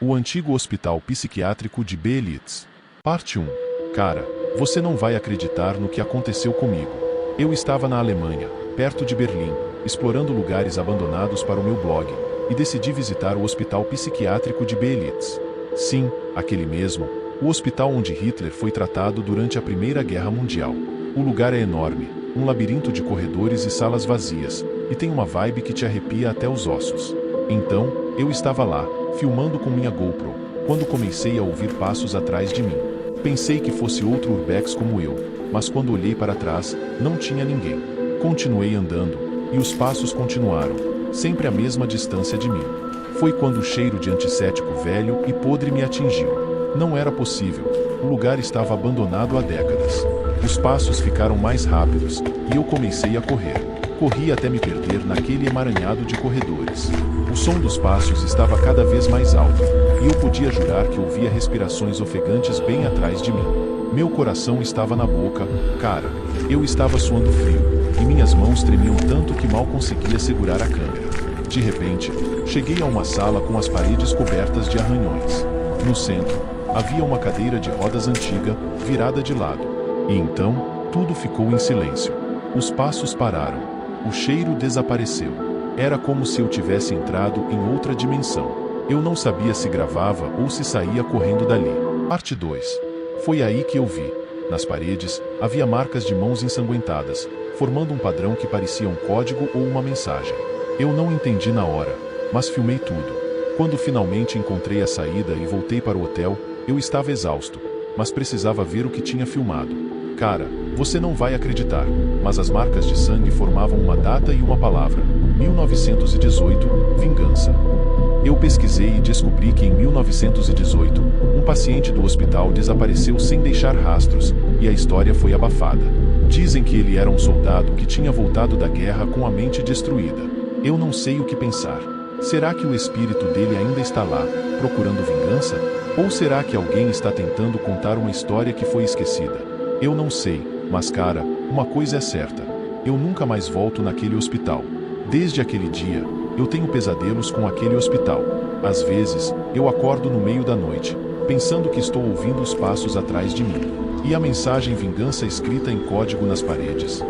O antigo hospital psiquiátrico de Belitz. Parte 1. Cara, você não vai acreditar no que aconteceu comigo. Eu estava na Alemanha, perto de Berlim, explorando lugares abandonados para o meu blog, e decidi visitar o hospital psiquiátrico de Belitz. Sim, aquele mesmo, o hospital onde Hitler foi tratado durante a Primeira Guerra Mundial. O lugar é enorme, um labirinto de corredores e salas vazias, e tem uma vibe que te arrepia até os ossos. Então, eu estava lá, filmando com minha GoPro, quando comecei a ouvir passos atrás de mim. Pensei que fosse outro urbex como eu, mas quando olhei para trás, não tinha ninguém. Continuei andando, e os passos continuaram, sempre à mesma distância de mim. Foi quando o cheiro de antisséptico velho e podre me atingiu. Não era possível, o lugar estava abandonado há décadas. Os passos ficaram mais rápidos, e eu comecei a correr. Corri até me perder naquele emaranhado de corredores. O som dos passos estava cada vez mais alto, e eu podia jurar que ouvia respirações ofegantes bem atrás de mim. Meu coração estava na boca, cara. Eu estava suando frio, e minhas mãos tremiam tanto que mal conseguia segurar a câmera. De repente, cheguei a uma sala com as paredes cobertas de arranhões. No centro, havia uma cadeira de rodas antiga, virada de lado. E então, tudo ficou em silêncio. Os passos pararam. O cheiro desapareceu. Era como se eu tivesse entrado em outra dimensão. Eu não sabia se gravava ou se saía correndo dali. Parte 2. Foi aí que eu vi. Nas paredes, havia marcas de mãos ensanguentadas, formando um padrão que parecia um código ou uma mensagem. Eu não entendi na hora, mas filmei tudo. Quando finalmente encontrei a saída e voltei para o hotel, eu estava exausto, mas precisava ver o que tinha filmado. Cara, você não vai acreditar, mas as marcas de sangue formavam uma data e uma palavra: 1918, vingança. Eu pesquisei e descobri que em 1918, um paciente do hospital desapareceu sem deixar rastros, e a história foi abafada. Dizem que ele era um soldado que tinha voltado da guerra com a mente destruída. Eu não sei o que pensar. Será que o espírito dele ainda está lá, procurando vingança? Ou será que alguém está tentando contar uma história que foi esquecida? Eu não sei, mas cara, uma coisa é certa. Eu nunca mais volto naquele hospital. Desde aquele dia, eu tenho pesadelos com aquele hospital. Às vezes, eu acordo no meio da noite, pensando que estou ouvindo os passos atrás de mim. E a mensagem vingança escrita em código nas paredes.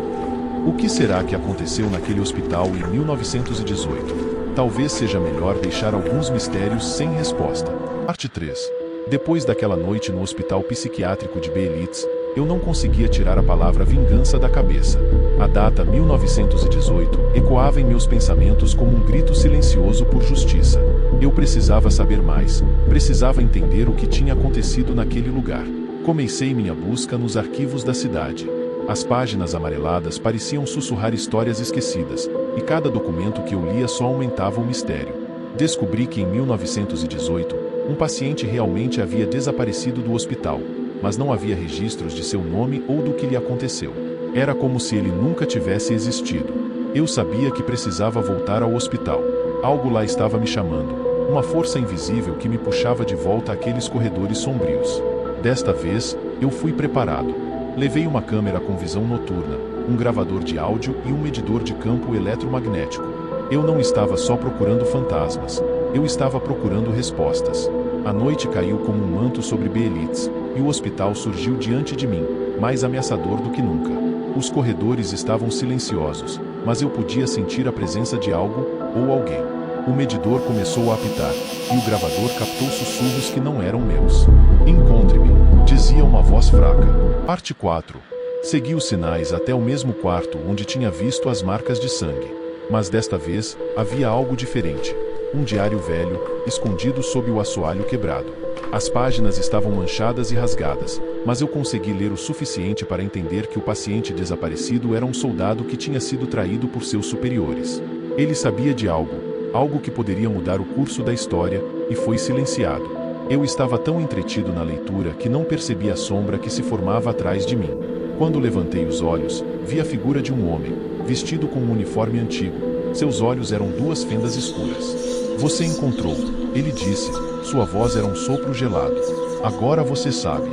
O que será que aconteceu naquele hospital em 1918? Talvez seja melhor deixar alguns mistérios sem resposta. Parte 3. Depois daquela noite no hospital psiquiátrico de Belitz, eu não conseguia tirar a palavra vingança da cabeça. A data 1918 ecoava em meus pensamentos como um grito silencioso por justiça. Eu precisava saber mais, precisava entender o que tinha acontecido naquele lugar. Comecei minha busca nos arquivos da cidade. As páginas amareladas pareciam sussurrar histórias esquecidas, e cada documento que eu lia só aumentava o mistério. Descobri que em 1918, um paciente realmente havia desaparecido do hospital, mas não havia registros de seu nome ou do que lhe aconteceu. Era como se ele nunca tivesse existido. Eu sabia que precisava voltar ao hospital. Algo lá estava me chamando, uma força invisível que me puxava de volta àqueles corredores sombrios. Desta vez, eu fui preparado. Levei uma câmera com visão noturna, um gravador de áudio e um medidor de campo eletromagnético. Eu não estava só procurando fantasmas, eu estava procurando respostas. A noite caiu como um manto sobre Belitz, e o hospital surgiu diante de mim, mais ameaçador do que nunca. Os corredores estavam silenciosos, mas eu podia sentir a presença de algo, ou alguém. O medidor começou a apitar, e o gravador captou sussurros que não eram meus. Encontre-me, dizia uma voz fraca. Parte 4. Segui os sinais até o mesmo quarto onde tinha visto as marcas de sangue. Mas desta vez, havia algo diferente. Um diário velho, escondido sob o assoalho quebrado. As páginas estavam manchadas e rasgadas, mas eu consegui ler o suficiente para entender que o paciente desaparecido era um soldado que tinha sido traído por seus superiores. Ele sabia de algo que poderia mudar o curso da história, e foi silenciado. Eu estava tão entretido na leitura que não percebi a sombra que se formava atrás de mim. Quando levantei os olhos, vi a figura de um homem, vestido com um uniforme antigo. Seus olhos eram duas fendas escuras. Você encontrou, ele disse, sua voz era um sopro gelado. Agora você sabe.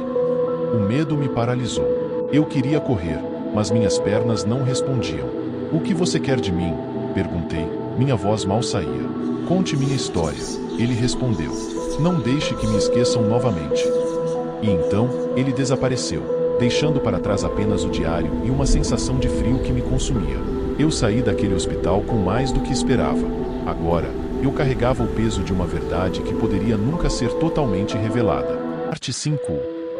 O medo me paralisou. Eu queria correr, mas minhas pernas não respondiam. O que você quer de mim? Perguntei, minha voz mal saía. Conte minha história, ele respondeu. Não deixe que me esqueçam novamente. E então, ele desapareceu, deixando para trás apenas o diário e uma sensação de frio que me consumia. Eu saí daquele hospital com mais do que esperava. Agora, eu carregava o peso de uma verdade que poderia nunca ser totalmente revelada. Parte 5.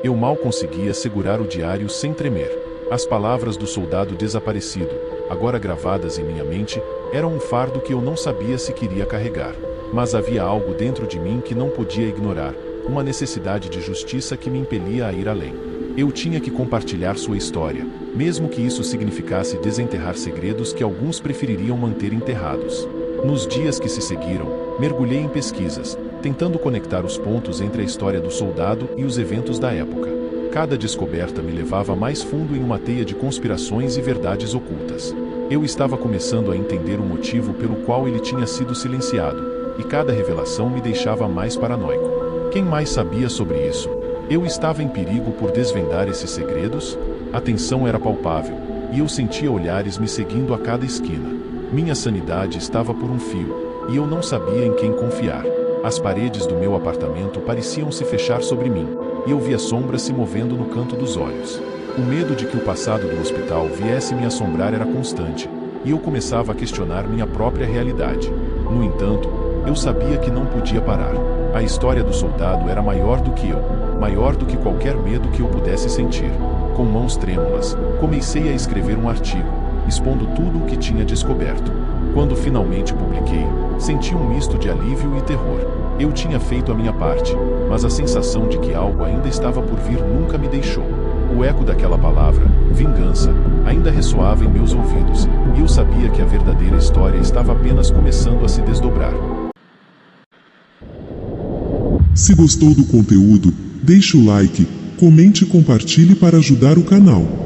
Eu mal conseguia segurar o diário sem tremer. As palavras do soldado desaparecido, agora gravadas em minha mente, eram um fardo que eu não sabia se queria carregar. Mas havia algo dentro de mim que não podia ignorar, uma necessidade de justiça que me impelia a ir além. Eu tinha que compartilhar sua história, mesmo que isso significasse desenterrar segredos que alguns prefeririam manter enterrados. Nos dias que se seguiram, mergulhei em pesquisas, tentando conectar os pontos entre a história do soldado e os eventos da época. Cada descoberta me levava mais fundo em uma teia de conspirações e verdades ocultas. Eu estava começando a entender o motivo pelo qual ele tinha sido silenciado, e cada revelação me deixava mais paranoico. Quem mais sabia sobre isso? Eu estava em perigo por desvendar esses segredos? A tensão era palpável, e eu sentia olhares me seguindo a cada esquina. Minha sanidade estava por um fio, e eu não sabia em quem confiar. As paredes do meu apartamento pareciam se fechar sobre mim, e eu via sombras se movendo no canto dos olhos. O medo de que o passado do hospital viesse me assombrar era constante, e eu começava a questionar minha própria realidade. No entanto, eu sabia que não podia parar. A história do soldado era maior do que eu, maior do que qualquer medo que eu pudesse sentir. Com mãos trêmulas, comecei a escrever um artigo, expondo tudo o que tinha descoberto. Quando finalmente publiquei, senti um misto de alívio e terror. Eu tinha feito a minha parte, mas a sensação de que algo ainda estava por vir nunca me deixou. O eco daquela palavra, vingança, ainda ressoava em meus ouvidos, e eu sabia que a verdadeira história estava apenas começando a se desdobrar. Se gostou do conteúdo, deixe o like, comente e compartilhe para ajudar o canal.